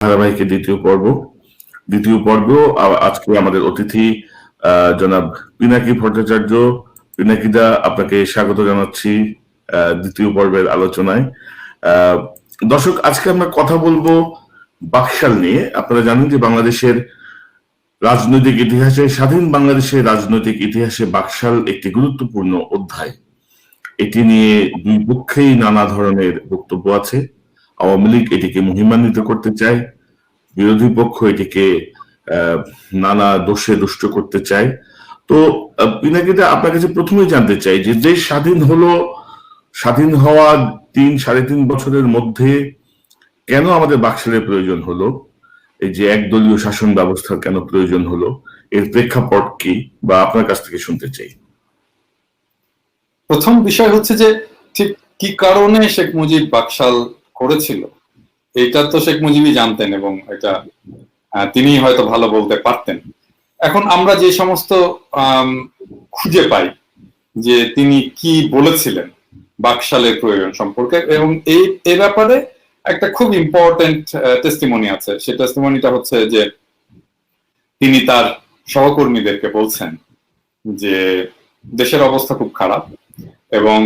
ধারাবাহিকের দ্বিতীয় পর্ব। আজকে আমাদের অতিথি জনাব পিনাকি ভট্টাচার্য। পিনাকিদা, আপনাকে স্বাগত জানাচ্ছি দ্বিতীয় পর্বের আলোচনায়। দর্শক, আজকে আমরা কথা বলবো বাকশাল নিয়ে। আপনারা জানেন যে বাংলাদেশের রাজনৈতিক ইতিহাসে, স্বাধীন বাংলাদেশের রাজনৈতিক ইতিহাসে বাকশাল একটি গুরুত্বপূর্ণ অধ্যায়। এটি নিয়ে দুই পক্ষেই নানা ধরনের বক্তব্য আছে। আওয়ামী লীগ এটিকে মহিমান্বিত করতে চায়, বিরোধী পক্ষ এটিকে নানা দোষে দুষ্ট করতে চায়। তো পিনাকিদা, আপনার কাছে প্রথমেই জানতে চাই যে দেশ স্বাধীন হওয়া 3-3.5 বছরের মধ্যে কেন আমাদের বাকশালের প্রয়োজন হলো, এই যে একদলীয় শাসন ব্যবস্থার কেন প্রয়োজন হলো, এর প্রেক্ষাপট কি, বা আপনার কাছ থেকে শুনতে চাই। প্রথম বিষয় হচ্ছে যে ঠিক কি কারণে শেখ মুজিব বাকশাল করেছিল, এটা তো শেখ মুজিবই জানতেন এবং এটা তিনি হয়তো ভালো বলতে পারতেন। এখন আমরা যে সমস্ত খুঁজে পাই যে তিনি কি বলেছিলেন বাকশালের প্রয়োজন সম্পর্কে, এবং এই ব্যাপারে একটা খুব ইম্পর্টেন্ট টেস্টিমনি আছে। সেই টেস্টিমনিটা হচ্ছে যে তিনি তার সহকর্মীদেরকে বলছেন যে দেশের অবস্থা খুব খারাপ এবং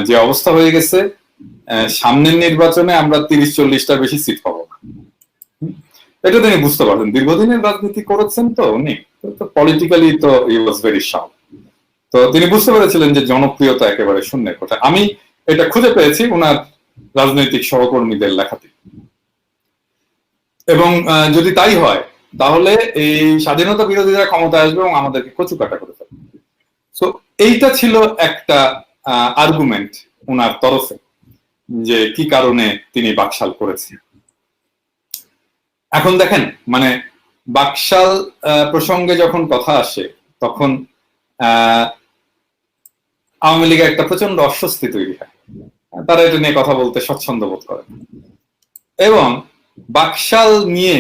যে অবস্থা হয়ে গেছে, সামনের নির্বাচনে আমরা 30-40টার বেশি সিট পাবো না। এটা তিনি বুঝতে পারছেন, দীর্ঘদিনের রাজনীতি করেছেন তো উনি, পলিটিক্যালি তো হি ওয়াজ ভেরি শার্প। তো তিনি বুঝতে পেরেছিলেন যে জনপ্রিয়তা একেবারে শূন্যের কথা। আমি এটা খুঁজে পেয়েছি ওনার রাজনৈতিক সহকর্মীদের লেখাতে, এবং যদি তাই হয় তাহলে এই স্বাধীনতা বিরোধীরা ক্ষমতায় আসবে এবং আমাদেরকে কচুকাটা করে ফেলবে। সো এইটা ছিল একটা আর্গুমেন্ট ওনার তরফে যে কি কারণে তিনি বাকশাল করেছেন। এখন দেখেন, মানে বাকশাল প্রসঙ্গে যখন কথা আসে তখন আওয়ামী লীগের একটা প্রচন্ড অস্বস্তি তৈরি হয়, তারা এটা নিয়ে কথা বলতে স্বচ্ছন্দ বোধ করে। এবং বাকশাল নিয়ে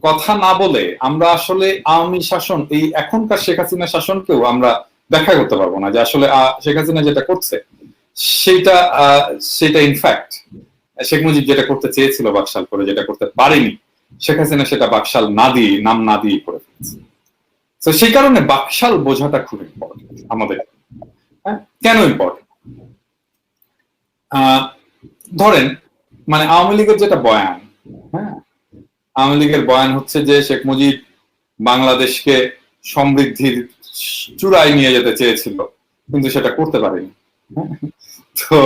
কথা না বলে আমরা আসলে আওয়ামী শাসন, এই এখনকার শেখ হাসিনা শাসনকেও আমরা ব্যাখ্যা করতে পারবো না যে আসলে শেখ হাসিনা যেটা করছে সেটা ইনফ্যাক্ট শেখ মুজিব যেটা করতে চেয়েছিল বাকশাল করে, যেটা করতে পারেনি শেখ হাসিনা, সেটা বাকশাল নাম না দিয়ে করে ফেলেছে। তো সেই কারণে বাকশাল বোঝাটা খুব ইম্পর্টেন্ট আমাদের। কেন ইম্পর্টেন্ট? ধরেন, মানে আওয়ামী লীগের যেটা বয়ান, আওয়ামী লীগের বয়ান হচ্ছে যে শেখ মুজিব বাংলাদেশকে সমৃদ্ধির চূড়ায় নিয়ে যেতে চেয়েছিল কিন্তু সেটা করতে পারেনি। তো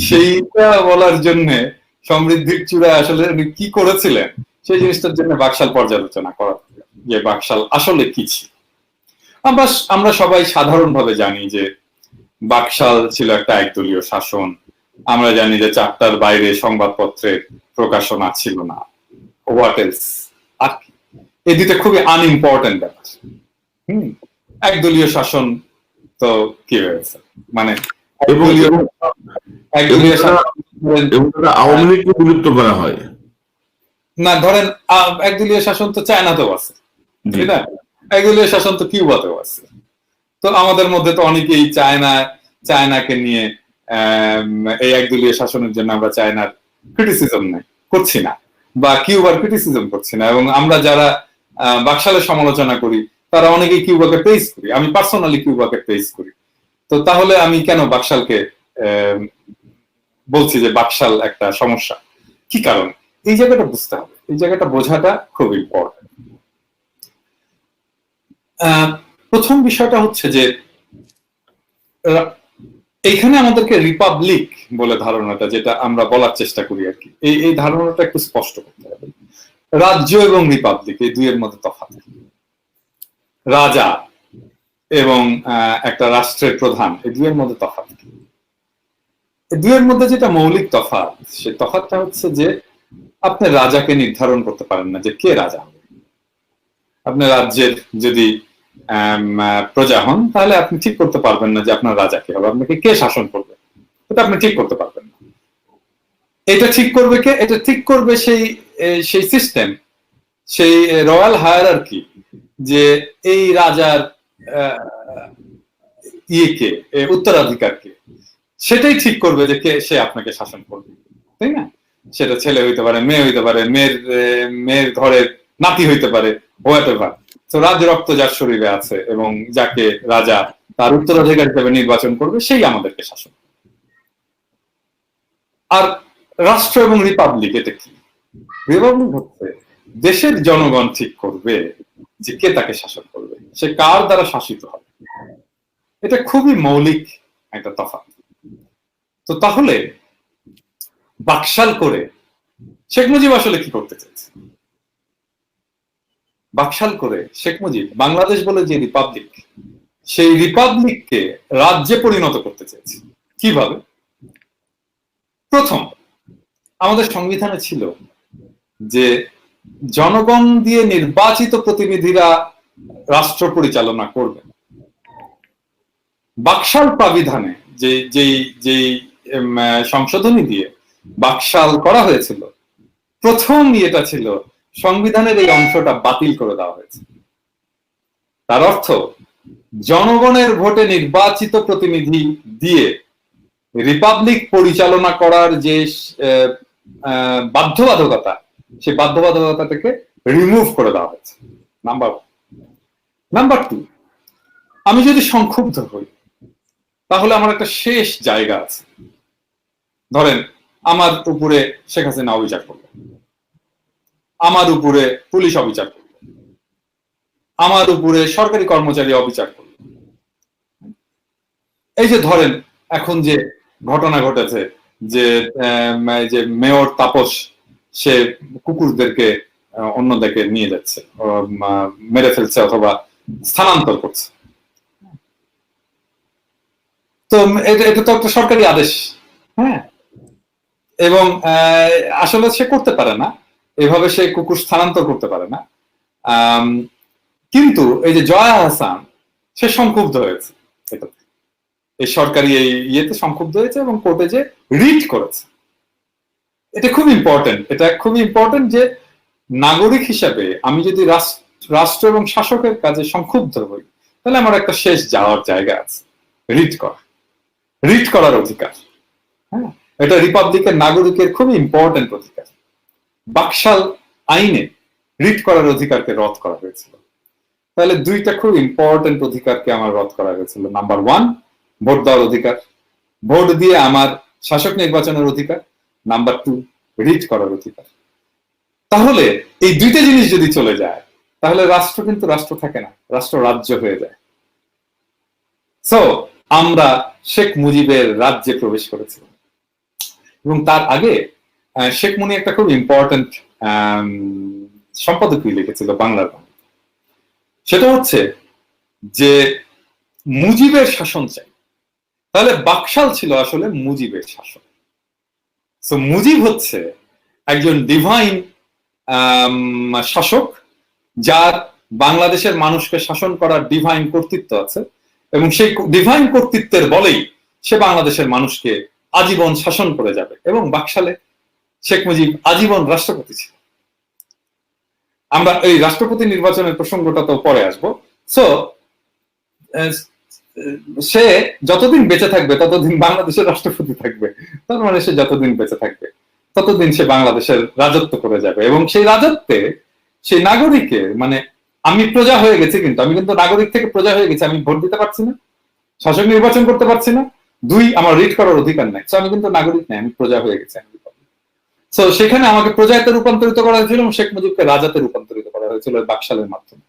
সেইটা বলার জন্য সমৃদ্ধির চূড়ায় আসলে উনি কি করেছিলেন সেই জিনিসটার জন্য বাকশাল পর্যালোচনা করা, যে বাকশাল আসলে কি ছিল। আমরা সবাই সাধারণভাবে জানি যে বাকশাল ছিল একটা একদলীয় শাসন। আমরা জানি যে 4টার বাইরে সংবাদপত্রের প্রকাশনা ছিল না। What else? আর কি? এই দুটো খুবই আনইম্পর্টেন্ট ব্যাপার। একদলীয় শাসন তো কি হয়েছে, মানে আওয়ামী লীগকে বিলুপ্ত করা হয় না। ধরেন একদলীয় শাসন তো চায়নাতেও আছে, তাই না? একদলীয় শাসন তো কিউবাতেও আছে। তো আমাদের মধ্যে তো অনেকেই চায়নাকে নিয়ে এই একদলীয় শাসনের জন্য আমরা চায়নার ক্রিটিসিজম করছি না, বা কিউবার ক্রিটিসিজম করছি না, এবং আমরা যারা বাকশালের সমালোচনা করি তারা অনেকেই কিউবাকে প্রেইজ করি। আমি পার্সোনালি কিউবাকে প্রেইজ করি। তো তাহলে আমি কেন বাকশালকে বলছি যে বাকশাল একটা সমস্যা? কি কারণ? এই জায়গাটা বুঝতে হবে, এই জায়গাটা বোঝাটা খুব ইম্পর্টেন্ট। প্রথম বিষয়টা হচ্ছে যে এইখানে আমাদেরকে রিপাবলিক বলে ধারণাটা, যেটা আমরা বলার চেষ্টা করি আর কি, এই ধারণাটা একটু স্পষ্ট করতে হবে। রাজ্য এবং রিপাবলিক এই দুইয়ের মধ্যে তফাৎ। রাজা এবং একটা রাষ্ট্রের প্রধান, এই দুইয়ের মধ্যে তফাৎ। এই দুইয়ের মধ্যে যেটা মৌলিক তফাৎ, সে তফাৎটা হচ্ছে যে আপনি রাজাকে নির্ধারণ করতে পারেন না যে কে রাজা হবে। আপনি রাজ্যের যদি প্রজা হন তাহলে আপনি ঠিক করতে পারবেন না যে আপনার রাজা কে হবে, আপনাকে কে শাসন করবে, এটা আপনি ঠিক করতে পারবেন না। এটা ঠিক করবে কে? এটা ঠিক করবে সেই সিস্টেম, সেই রয়্যাল হায়ারার্কি, যে এই রাজার উত্তরাধিকারকে, সেটাই ঠিক করবে যে কে সে আপনাকে শাসন করবে, তাই না? সেটা ছেলে হইতে পারে, মেয়ে হইতে পারে, মেয়ের ঘরের নাতি হইতে পারে, হোয়াটএভার। তো রাজ রক্ত যার শরীরে আছে এবং যাকে রাজা তার উত্তরাধিকার হিসেবে নির্বাচন করবে সেই আমাদেরকে শাসন। আর রাষ্ট্র এবং রিপাবলিক এটা কি? রিপাবলিক হচ্ছে দেশের জনগণ ঠিক করবে যে কে তাকে শাসন করবে, সে কার দ্বারা শাসিত হবে। এটা খুবই মৌলিক একটা তফাৎ। তো তাহলে বাকশাল করে শেখ মুজিব আসলে কি করতে চাইছে? বাকশাল করে শেখ মুজিব বাংলাদেশ বলে যে রিপাবলিক, সেই রিপাবলিককে রাজ্যে পরিণত করতে চেয়েছে। কিভাবে? প্রথম, আমাদের সংবিধানে ছিল যে জনগণ দিয়ে নির্বাচিত প্রতিনিধিরা রাষ্ট্র পরিচালনা করবে। বাকশাল প্রাবিধানে যে সংশোধনী দিয়ে বাকশাল করা হয়েছিল, প্রথম ইয়েটা ছিল সংবিধানের এই অংশটা বাতিল করে দেওয়া হয়েছে। তার অর্থ জনগণের ভোটে নির্বাচিত প্রতিনিধি দিয়ে রিপাবলিক পরিচালনা করার যে বাধ্যবাধকতা, সেই বাধ্যবাধকতা থেকে রিমুভ করে দেওয়া হয়েছে। Number one. নাম্বার টু, আমি যদি সংক্ষুব্ধ হই তাহলে আমার একটা শেষ জায়গা আছে। ধরেন আমার উপরে শেখ হাসিনা অবিচার করলো, আমার উপরে পুলিশ অবিচার করলো, আমার উপরে সরকারি কর্মচারী অবিচার করলো। এই যে ধরেন এখন যে ঘটনা ঘটেছে যে মেয়র তাপস সে কুকুরদেরকে অন্য দিকে নিয়ে যাচ্ছে, মেরে ফেলছে অথবা স্থানান্তর করছে, তো এটা তো একটা সরকারি আদেশ। হ্যাঁ, এবং আসলে সে করতে পারে না, এভাবে সে কুকুর স্থানান্তর করতে পারে না। কিন্তু এই যে জয়া হাসান, সে সংক্ষুব্ধ হয়েছে, এই সরকারি এই ইয়েতে সংক্ষুব্ধ হয়েছে এবং কোর্টে যে রিট করেছে। এটা খুব ইম্পর্টেন্ট, এটা খুবই ইম্পর্টেন্ট যে নাগরিক হিসাবে আমি যদি রাষ্ট্র এবং শাসকের কাজে সংক্ষুব্ধ হই তাহলে আমার একটা শেষ যাওয়ার জায়গা আছে, রিট করার অধিকার। হ্যাঁ, এটা রিপাবলিকের নাগরিকের খুবই ইম্পর্টেন্ট অধিকার। বাকশাল আইনে রিট করার অধিকারকে রদ করা হয়েছিল। তাহলে দুইটা খুব ইম্পর্টেন্ট অধিকারকে আমার রদ করা হয়েছিল। নাম্বার ওয়ান, ভোট দেওয়ার অধিকার, ভোট দিয়ে আমার শাসক নির্বাচনের অধিকার। নাম্বার টু, রিট করার অধিকার। তাহলে এই দুইটা জিনিস যদি চলে যায় তাহলে রাষ্ট্র কিন্তু রাষ্ট্র থাকে না, রাষ্ট্র রাজ্য হয়ে যায়। সো আমরা শেখ মুজিবের রাজ্যে প্রবেশ করেছিলাম। এবং তার আগে শেখ মুনি একটা খুব ইম্পর্টেন্ট সম্পাদকীয় লিখেছিল বাংলার। সেটা হচ্ছে যে মুজিবের শাসন চাই। তাহলে বাকশাল ছিল আসলে মুজিবের শাসন। সো মুজিব হচ্ছে একজন ডিভাইন শাসক, যার বাংলাদেশের মানুষকে শাসন করার ডিভাইন কর্তৃত্ব আছে, এবং সেই ডিভাইন কর্তৃত্বের বলেই সে বাংলাদেশের মানুষকে আজীবন শাসন করে যাবে। এবং বাকশালে শেখ মুজিব আজীবন রাষ্ট্রপতি ছিল। আমরা এই রাষ্ট্রপতি নির্বাচনের প্রসঙ্গটা তো পরে আসবো। সো সে যতদিন বেঁচে থাকবে ততদিন বাংলাদেশের রাষ্ট্রপতি থাকবে। তার মানে সে যতদিন বেঁচে থাকবে ততদিন সে বাংলাদেশের রাজত্ব করে যাবে। এবং সেই রাজত্বে সেই নাগরিকের, মানে আমি প্রজা হয়ে গেছি, কিন্তু আমি কিন্তু নাগরিক থেকে প্রজা হয়ে গেছি, আমি ভোট দিতে পারছি না, শাসক নির্বাচন করতে পারছি না, দুই, আমার রিট করার অধিকার নাই। সো আমি কিন্তু নাগরিক নাই, আমি প্রজা হয়ে গেছি। সো সেখানে আমাকে প্রজাতে রূপান্তরিত করা হয়েছিল এবং শেখ মুজিবকে রাজাতে রূপান্তরিত করা হয়েছিল বাকশালের মাধ্যমে।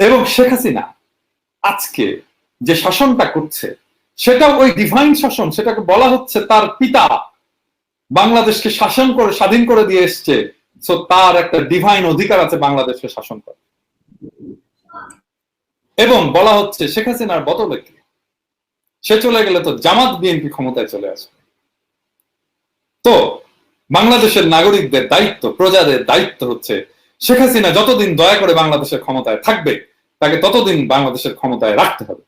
এবং শেখ হাসিনা আজকে যে শাসনটা করছে সেটা ওই ডিভাইন শাসন, সেটাকে বলা হচ্ছে তার পিতা বাংলাদেশকে শাসন করে স্বাধীন করে দিয়ে এসছে। সো তার একটা ডিভাইন অধিকার আছে বাংলাদেশকে শাসন করা। এবং বলা হচ্ছে শেখ হাসিনার বদলে সে চলে গেলে তো জামাত বিএনপি ক্ষমতায় চলে আসবে। তো বাংলাদেশের নাগরিকদের দায়িত্ব, প্রজাদের দায়িত্ব হচ্ছে শেখ হাসিনা যতদিন দয়া করে বাংলাদেশের ক্ষমতায় থাকবে তাকে ততদিন বাংলাদেশের ক্ষমতায় রাখতে হবে।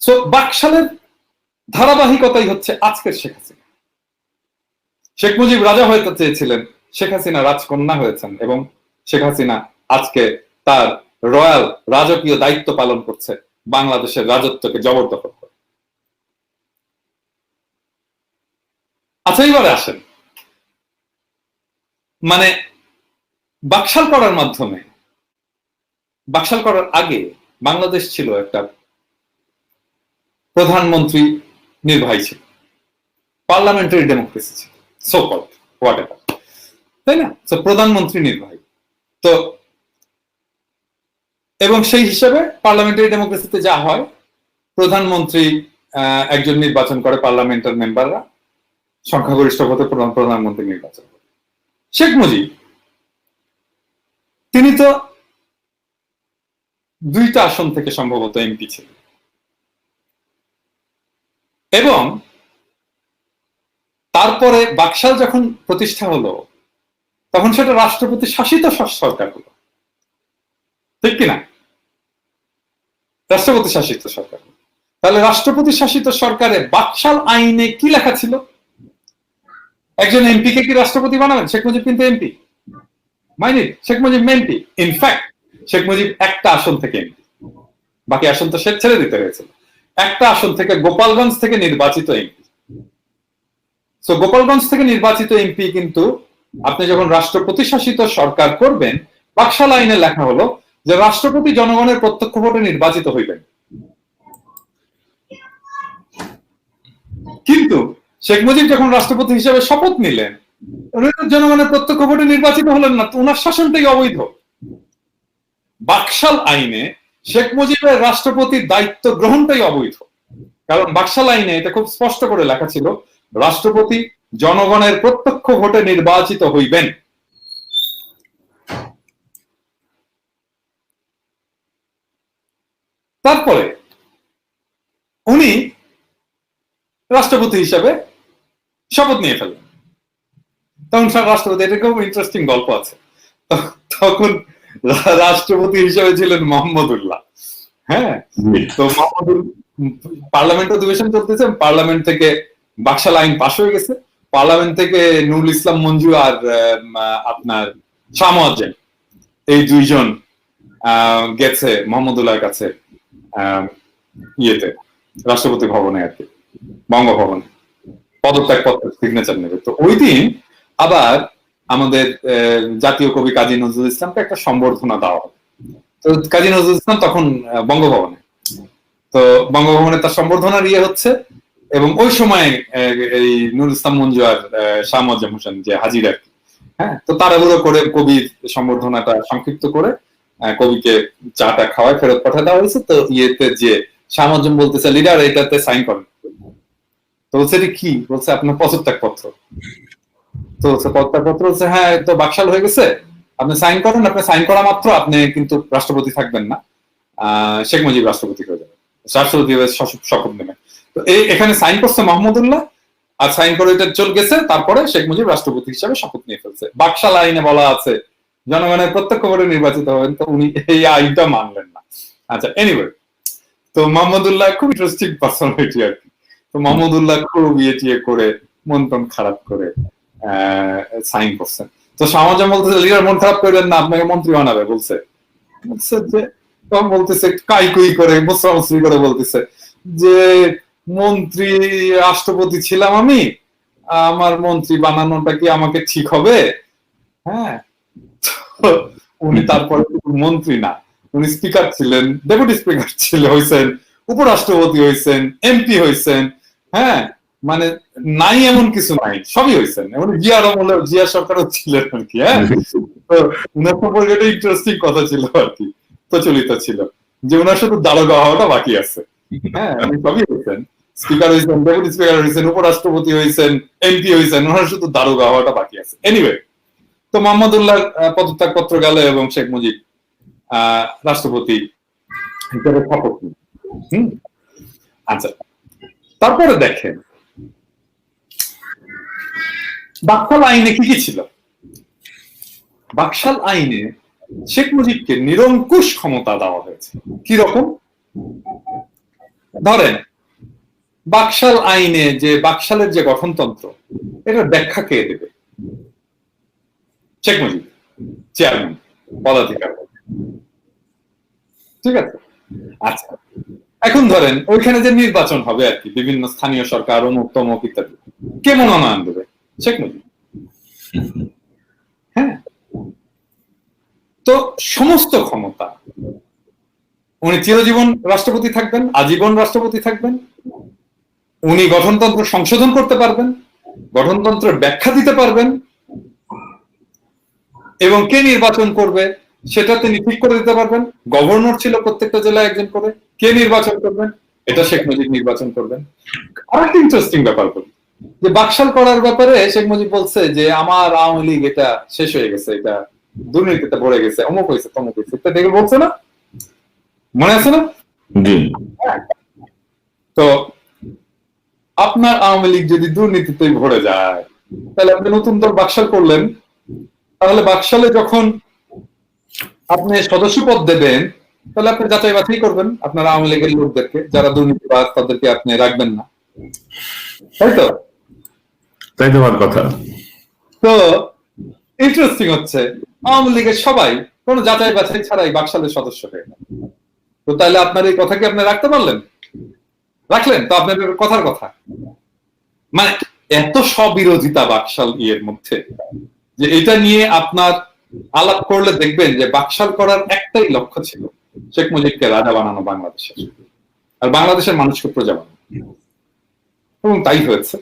সো বাকশালের ধারাবাহিকতাই হচ্ছে আজকের শেখ হাসিনা। শেখ মুজিব রাজা হতে চেয়েছিলেন, শেখ হাসিনা রাজকন্যা হয়েছেন, এবং শেখ হাসিনা আজকে তার রয়্যাল রাজকীয় দায়িত্ব পালন করছে বাংলাদেশের রাজত্বকে জবরদখল করে। আচ্ছা, এইবারে আসেন মানে বাকশাল করার মাধ্যমে, বাকশাল করার আগে বাংলাদেশ ছিল একটা প্রধানমন্ত্রী নির্বাহী ছিল, পার্লামেন্টারি ডেমোক্রেসি ছিল, সো কল্ড হোয়াটএভার, তাই না? তো প্রধানমন্ত্রী নির্বাহী, তো এবং সেই হিসাবে পার্লামেন্টারি ডেমোক্রেসিতে যা হয়, প্রধানমন্ত্রী একজন নির্বাচন করে, পার্লামেন্টের মেম্বাররা সংখ্যাগরিষ্ঠ ভোটে প্রধানমন্ত্রী নির্বাচন করে। শেখ মুজিব তিনি তো 2টা আসন থেকে সম্ভবত এমপি ছিলেন, এবং তারপরে বাকশাল যখন প্রতিষ্ঠা হলো তখন সেটা রাষ্ট্রপতি শাসিত সরকার হলো, ঠিক কিনা? রাষ্ট্রপতি শাসিত সরকার। তাহলে রাষ্ট্রপতি শাসিত সরকারে বাকশাল আইনে কি লেখা ছিল? একজন এমপি কে কি রাষ্ট্রপতি বানাবেন? শেখ মুজিব কিন্তু MP, মাইনি Sheikh Mujib MP. In fact Sheikh Mujib একটা আসন থেকে এমপি, বাকি আসন তো সে ছেড়ে দিতে হয়েছিল। একটা আসন থেকে, গোপালগঞ্জ থেকে নির্বাচিত এমপি। সো গোপালগঞ্জ থেকে নির্বাচিত এমপি কিন্তু আপনি যখন রাষ্ট্রপতি শাসিত সরকার করবেন, বাকশাল আইনে লেখা হলো যে রাষ্ট্রপতি জনগণের প্রত্যক্ষ ভোটে নির্বাচিত হইবেন। কিন্তু শেখ মুজিব যখন রাষ্ট্রপতি হিসেবে শপথ নিলেন, জনগণের প্রত্যক্ষ ভোটে নির্বাচিত হলেন না, ওনার শাসনটাই অবৈধ। বাকশাল আইনে শেখ মুজিবের রাষ্ট্রপতির দায়িত্ব গ্রহণটাই অবৈধ, কারণ বাকশাল আইনে এটা খুব স্পষ্ট করে লেখা ছিল, রাষ্ট্রপতি জনগণের প্রত্যক্ষ ভোটে নির্বাচিত হইবেন। তারপরে উনি রাষ্ট্রপতি হিসেবে শপথ নিয়ে ফেললেন। তখন রাষ্ট্রপতি, এটা খুব ইন্টারেস্টিং গল্প আছে, তখন রাষ্ট্রপতি হিসেবে ছিলেন মোহাম্মদুল্লাহ। হ্যাঁ, তো পার্লামেন্ট অধিবেশন চলতেছে, পার্লামেন্ট থেকে বাকশাল আইন পাশ হয়ে গেছে, পার্লামেন্ট থেকে নুরুল ইসলাম মঞ্জু আর আপনার শাহ মুয়াজ্জেম, এই দুইজন গেছে মোহাম্মদুল্লাহর কাছে ইয়েতে, রাষ্ট্রপতি ভবনে আর কি, বঙ্গভবনে পদত্যাগ পত্র সিগনেচার নেবে। তো ওই দিন আবার আমাদের জাতীয় কবি কাজী নজরুল ইসলামকে একটা সম্বর্ধনা দেওয়া হবে। তো কাজী নজরুল ইসলাম তখন বঙ্গভবনে, তো বঙ্গভবনে তার সম্বর্ধনার ইয়ে হচ্ছে, এবং ওই সময় এই নুরুল ইসলাম মঞ্জু আর শাহ মুয়াজ্জেম হোসেন যে হাজির আর কি, হ্যাঁ, তো তাড়াহুড়ো করে কবির সম্বর্ধনাটা সংক্ষিপ্ত করে কবিকে চাটা খাওয়ায় ফেরত পাঠিয়ে দেওয়া হয়েছে। তো ইয়েতে যে শাহ মুয়াজ্জেম বলতেছে, লিডার এটাতে সাইন করেন। তো বলছে এটা কি? বলছে আপনার পদত্যাগ পত্র। তো পদত্যাগ পত্র হচ্ছে, হ্যাঁ তো বাকশাল হয়ে গেছে, আপনি সাইন করেন। আপনি সাইন করা মাত্র আপনি কিন্তু রাষ্ট্রপতি থাকবেন না, শেখ মুজিব রাষ্ট্রপতি হয়ে যাবে, রাষ্ট্রপতি শপথ নেবেন। তো এখানে সাইন করছে মোহাম্মদুল্লাহ, আর সাইন করে এটা চলে গেছে। তারপরে শেখ মুজিব রাষ্ট্রপতি হিসাবে শপথ নিয়ে ফেলছে। বাকশাল আইনে বলা আছে জনগণের প্রত্যক্ষ ভোটে নির্বাচিত হবেন, তো উনি এই আইনটা মানলেন না। আচ্ছা, এনিওয়ে, তো মোহাম্মদুল্লাহ খুব ইন্টারেস্টিং পার্সোনালিটি আর কি। তো মোহাম্মদুল্লাহ খুব ইয়ে করে মন টন খারাপ করে সাইন করছেন। তো শাহ মুয়াজ্জেম বলতেছে, লিডার মন খারাপ করবেন না, আপনাকে মন্ত্রী বানাবে। বলছে যে, তখন বলতেছে কাইকুই করে, মুসরামুসরি করে বলতেছে যে মন্ত্রী রাষ্ট্রপতি ছিলাম আমি, আমার মন্ত্রী বানানোটা কি আমাকে ঠিক হবে? হ্যাঁ, উনি তারপরে মন্ত্রী না, উনি স্পিকার ছিলেন, ডেপুটি স্পিকার হয়েছেন, উপরাষ্ট্রপতি হয়েছেন, এমপি হয়েছেন। হ্যাঁ, মানে নাই এমন কিছু নাই, সবই হয়েছেন। এমন জিয়ার আমলে জিয়া সরকারও ছিলেন আর কি। হ্যাঁ, তো উনার সম্পর্কে একটা ইন্টারেস্টিং কথা ছিল আর কি, প্রচলিত ছিল যে উনার শুধু দারোগা হওয়াটা বাকি আছে। হ্যাঁ, উনি সবই হয়েছেন, স্পিকার হয়েছেন, ডেপুটি স্পিকার হয়েছেন, উপরাষ্ট্রপতি হয়েছেন, এমপি হয়েছেন, ওনার শুধু দারোগা হওয়াটা বাকি আছে। এনিওয়ে, তো মোহাম্মদুল্লাহর পদত্যাগ পত্র গেল এবং শেখ মুজিব রাষ্ট্রপতি হিসেবে শপথ নিলেন। আচ্ছা, তারপরে দেখেন বাকশাল আইনে কি কি ছিল। বাকশাল আইনে শেখ মুজিবকে নিরঙ্কুশ ক্ষমতা দেওয়া হয়েছে। কি রকম? ধরেন বাকশাল আইনে যে বাকশালের যে গঠনতন্ত্র, এটার ব্যাখ্যা কে দেবে? শেখ মুজিব, চেয়ারম্যান, পদাধিকার। ঠিক আছে। আচ্ছা, এখন ধরেন ওইখানে যে নির্বাচন হবে আর কি, বিভিন্ন স্থানীয় সরকার, অমুক তমুক ইত্যাদি, কে মনোনয়ন দেবে? শেখ মুজিব। হ্যাঁ, তো সমস্ত ক্ষমতা, উনি চিরজীবন রাষ্ট্রপতি থাকবেন, আজীবন রাষ্ট্রপতি থাকবেন, উনি গঠনতন্ত্র সংশোধন করতে পারবেন, গঠনতন্ত্রের ব্যাখ্যা দিতে পারবেন, এবং কে নির্বাচন করবে সেটা তিনি ঠিক করে দিতে পারবেন। গভর্নর ছিল প্রত্যেকটা জেলায় একজন করে, কে নির্বাচন করবেন এটা শেখ মুজিব নির্বাচন করবেন। আরেকটা ইন্টারেস্টিং ব্যাপার বলি, যে বাকশাল করার ব্যাপারে শেখ মুজিব বলছে যে আমার আওয়ামী লীগ এটা শেষ হয়ে গেছে, এটা দুর্নীতিতে ভরে গেছে, অমুক হয়েছে তমুক হয়েছে, এটা দেখে বলছে না, মনে আছে না? তো আপনার আওয়ামী লীগ যদি দুর্নীতিতে ভরে যায়, তাহলে আপনি নতুন দল বাকশাল করলেন, তাহলে বাকশালে যখন আপনি সদস্য পদ দেবেন, তাহলে আপনি যাচাই বাছাই করবেন আপনার আওয়ামী লীগের লোকদেরকে, যারা দুর্নীতিবাজ তাদেরকে আপনি রাখবেন না, তাই তো? তাই তো আমার কথা। তো ইন্টারেস্টিং হচ্ছে, আওয়ামী লীগের সবাই কোনো যাচাই বাছাই ছাড়াই বাকশালের সদস্য হয়ে গেল। তো তাহলে আপনার এই কথা কি আপনি রাখতে পারলেন? রাখলেন তো আপনার কথার কথা। মানে এত স্ববিরোধিতা বাকশাল ইয়ের মধ্যে, যে এটা নিয়ে আপনার আলাপ করলে দেখবেন যে বাকশাল করার একটাই লক্ষ্য ছিল, শেখ মুজিবকে রাজা বানানো বাংলাদেশের, আর বাংলাদেশের মানুষকে প্রজা বানানো, এবং তাই হয়েছে।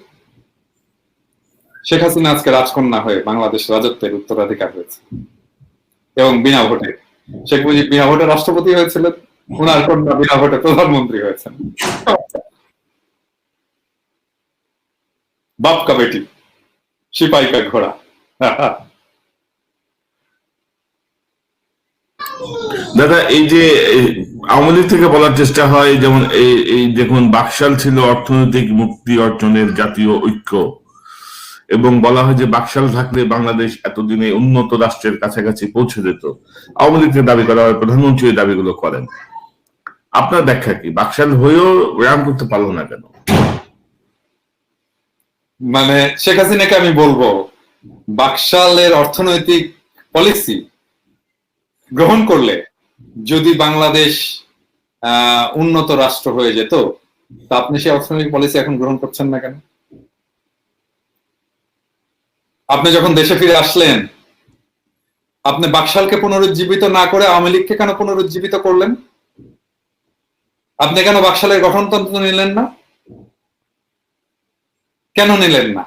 শেখ হাসিনা আজকে রাজকন্যা হয়ে বাংলাদেশ রাজত্বের উত্তরাধিকার হয়েছে, এবং বিনা ভোটে। শেখ মুজিব বিনা ভোটে রাষ্ট্রপতি হয়েছিলেন, উনার কন্যা বিনা ভোটে প্রধানমন্ত্রী হয়েছেন। বাপ কা বেটি সিপাই কা ঘোড়া। দাদা, এই যে আওয়ামী লীগ থেকে বলার চেষ্টা হয়, যেমন এই দেখুন বাকশাল ছিল অর্থনৈতিক মুক্তি অর্জনের জাতীয় ঐক্য, এবং বলা হয় যে বাকশাল থাকলে বাংলাদেশ এতদিনে উন্নত রাষ্ট্রের কাছাকাছি পৌঁছে যেত। আওয়ামী লীগকে দাবি করা হয়, প্রধানমন্ত্রী এই দাবিগুলো করেন। আপনার ব্যাখ্যা কি? বাকশাল হয়েও রাম করতে পারলো না কেন? মানে শেখ হাসিনাকে আমি বলবো, বাকশালের অর্থনৈতিক পলিসি গ্রহণ করলে যদি বাংলাদেশ উন্নত রাষ্ট্র হয়ে যেত, তা আপনি সেই অর্থনৈতিক পলিসি এখন গ্রহণ করছেন না কেন? আপনি যখন দেশে ফিরে আসলেন, আপনি বাকশালকে পুনরুজ্জীবিত না করে আওয়ামী লীগকে কেন পুনরুজ্জীবিত করলেন? আপনি কেন বাকশালের গঠনতন্ত্র নিলেন না? কেন নিলেন না?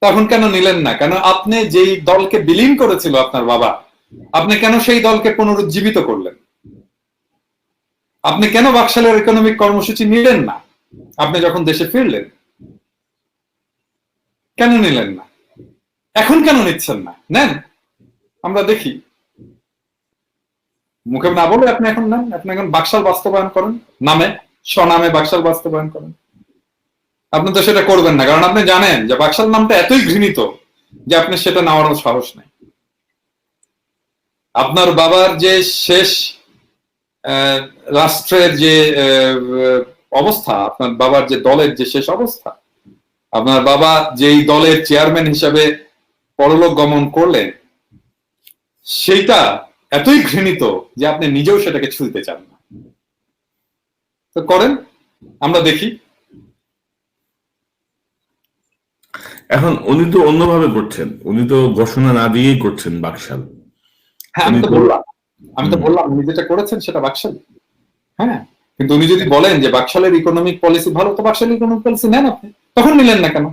তখন কেন নিলেন না? কেন আপনি যেই দলকে বিলীন করেছিল আপনার বাবা, আপনি কেন সেই দলকে পুনরুজ্জীবিত করলেন? আপনি কেন বাকশালের ইকোনমিক কর্মসূচি নিলেন না আপনি যখন দেশে ফিরলেন? কেন নিলেন না? এখন কেন নিচ্ছেন না? নেন, আমরা দেখি। মুখে না বলে আপনি এখন নেন, আপনি এখন বাকশাল বাস্তবায়ন করেন, নামে স্বনামে বাকশাল বাস্তবায়ন করেন। আপনি তো সেটা করবেন না, কারণ আপনি জানেন যে বাকশাল নামটা এতই ঘৃণিত যে আপনি সেটা নেওয়ার সাহস নেই। আপনার বাবার যে শেষ রাষ্ট্রের যে অবস্থা, আপনার বাবার যে দলের যে শেষ অবস্থা, আপনার বাবা যেই দলের চেয়ারম্যান হিসাবে পরলোক গমন করলেন, সেইটা এতই ঘৃণিত যে আপনি নিজেও সেটাকে ছুঁতে চান না। তো করেন, আমরা দেখি। এখন উনি তো অন্যভাবে করছেন, উনি তো ঘোষণা না দিয়েই করছেন বাকশাল। হ্যাঁ, আমি তো বললাম উনি যেটা করেছেন সেটা বাকশাল। হ্যাঁ, কিন্তু উনি যদি বলেন যে বাকশালের ইকোনমিক পলিসি ভালো, তো বাকশালের ইকোনমিক পলিসি নেন আপনি, তখন নিলেন না কেন?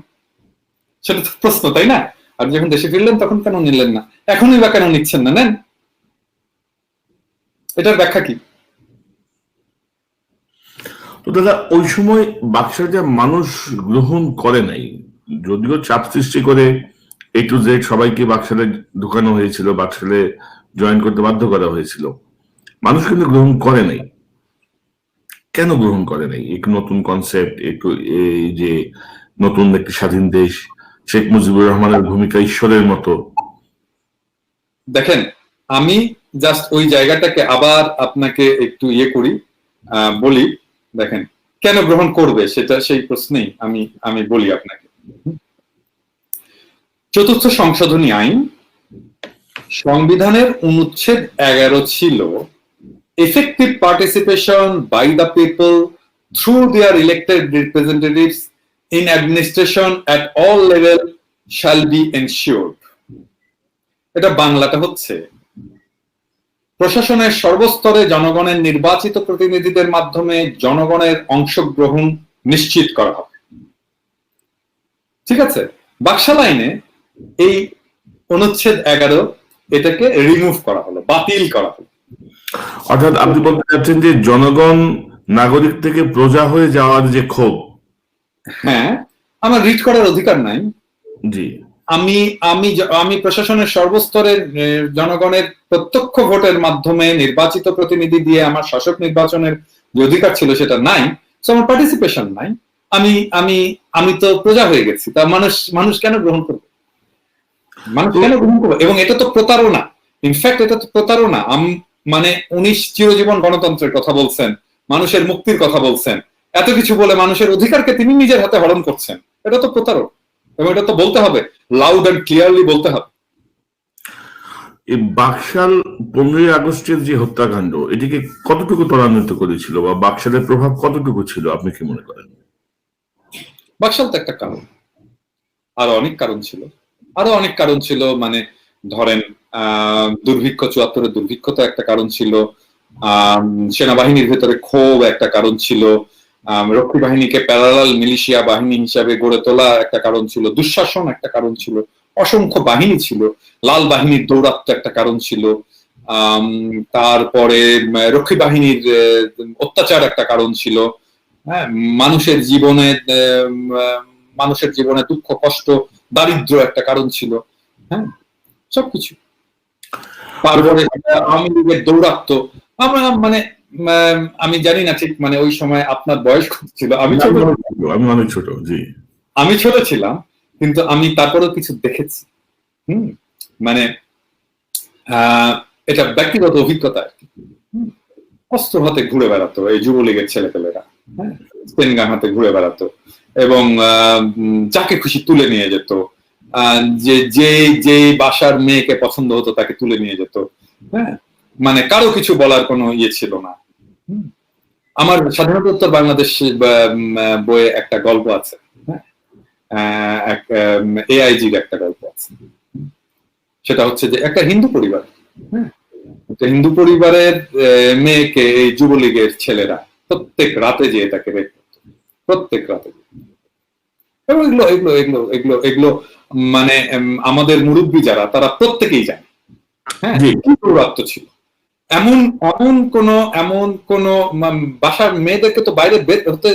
সেটা তো প্রশ্ন, তাই না? আর যখন দেশে ফিরলেন তখন কেন নিলেন না? এখনই বা কেন নিচ্ছেন না? নেন, এটার ব্যাখ্যা কি? তো দাদা, ওই সময় বাকশাল যে মানুষ গ্রহণ করে নাই, যদিও চাপ সৃষ্টি করে A to Z সবাইকে বাকশালে ঢুকানো হয়েছিল, বাকশালে জয়েন করতে বাধ্য করা হয়েছিল, মানুষ কিন্তু গ্রহণ করে নাই। কেন গ্রহণ করে নাই? একটু নতুন কনসেপ্ট, একটু এই যে নতুন একটি স্বাধীন দেশ, শেখ মুজিবুর রহমানের ভূমিকা ঈশ্বরের মতো। দেখেন, আমি জাস্ট ওই জায়গাটাকে আবার আপনাকে একটু করি, বলি। দেখেন, কেন গ্রহণ করবে সেটা সেই প্রশ্নেই আমি বলি আপনাকে। চতুর্থ সংশোধনী আইন সংবিধানের অনুচ্ছেদ 11 ছিল, effective participation by the people through their elected representatives in administration at all level shall be ensured. এটা বাংলাটা হচ্ছে প্রশাসনের সর্বস্তরে জনগণের নির্বাচিত প্রতিনিধিদের মাধ্যমে জনগণের অংশগ্রহণ নিশ্চিত করা হবে। ঠিক আছে, বাকশাল আইনে এই অনুচ্ছেদ 11 এটাকে রিমুভ করা হলো, বাতিল করা হলো। অর্থাৎ আপনি বলতে চাচ্ছেন যে জনগণ নাগরিক থেকে প্রজা হয়ে যাওয়ার যে ক্ষোভ, হ্যাঁ, আমার রিট করার অধিকার নাই। জি, আমি আমি আমি প্রশাসনের সর্বস্তরের জনগণের প্রত্যক্ষ ভোটের মাধ্যমে নির্বাচিত প্রতিনিধি দিয়ে আমার শাসক নির্বাচনের যে অধিকার ছিল সেটা নাই, আমার পার্টিসিপেশন নাই। আমি আমি আমি তো প্রজা হয়ে গেছি, তা মানুষ কেন গ্রহণ করবে? মানুষ কেন গ্রহণ করবে? এবং এটা তো প্রতারণা, ইনফ্যাক্ট এটা তো প্রতারণা। মানে 19 চিরজীবন গণতন্ত্রের কথা বলছেন, মানুষের মুক্তির কথা বলছেন, এত কিছু বলে মানুষের অধিকারকে তিনি নিজের হাতে হরণ করছেন। এটা তো প্রতারণা, এবং এটা তো বলতে হবে, লাউড এন্ড ক্লিয়ারলি বলতে হবে। এই বাকশাল 15ই আগস্টের যে হত্যাকাণ্ড, এটিকে কতটুকু ত্বরান্বিত করেছিল বা বাকশালের প্রভাব কতটুকু ছিল আপনি কি মনে করেন? বাকশাল তো একটা কারণ, আরো অনেক কারণ ছিল। মানে ধরেন দুর্ভিক্ষ, 74-এর দুর্ভিক্ষ তো একটা কারণ ছিল, সেনাবাহিনীর ভেতরে ক্ষোভ একটা কারণ ছিল, রক্ষী বাহিনীকে প্যারালাল মিলিশিয়া বাহিনী হিসাবে গড়ে তোলা একটা কারণ ছিল, দুঃশাসন একটা কারণ ছিল, অসংখ্য বাহিনী ছিল, লাল বাহিনীর দৌরাত্ম একটা কারণ ছিল, তারপরে রক্ষী বাহিনীর অত্যাচার একটা কারণ ছিল, হ্যাঁ, মানুষের জীবনে দুঃখ, কষ্ট, দারিদ্র একটা কারণ ছিল, হ্যাঁ, সবকিছু। তারপরে আওয়ামী লীগের দৌরাত্ম। আমরা মানে আমি জানি না ঠিক, মানে ওই সময় আপনার বয়স কত ছিল? আমি অনেক ছোট। জি, আমি ছোট ছিলাম, কিন্তু আমি তারপরেও কিছু দেখেছি। মানে এটা ব্যক্তিগত অভিজ্ঞতা আর কি। অস্ত্র হাতে ঘুরে বেড়াতো এই যুবলীগের ছেলেপেলেরা, হ্যাঁ, স্টেনগান হাতে ঘুরে বেড়াতো, এবং যাকে খুশি তুলে নিয়ে যেত, যে বাসার মেয়েকে পছন্দ হতো তাকে তুলে নিয়ে যেত, হ্যাঁ, মানে কারো কিছু বলার কোনো ইয়ে ছিল না। আমার স্বাধীনতোত্তর বাংলাদেশ বইয়ে একটা গল্প আছে, এআইজির একটা গল্প আছে। সেটা হচ্ছে যে একটা হিন্দু পরিবার, হিন্দু পরিবারের মেয়েকে এই যুবলীগের ছেলেরা প্রত্যেক রাতে যেয়ে তাকে রেপ করত, প্রত্যেক রাতে। এবং এগুলো মানে আমাদের মুরব্বী যারা, তারা প্রত্যেকেই জানে, হ্যাঁ, কি দৌরাত্ম ছিল। এমন কোন বাসার মেয়েদেরকে তো বাইরে বের হতে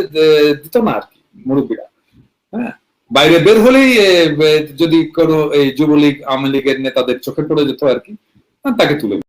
দিত না আর কি মুরব্বীরা, হ্যাঁ, বাইরে বের হলেই যদি কোনো এই যুবলীগ আওয়ামী লীগের নেতাদের চোখে পড়ে যেত আর কি, তাকে তুলে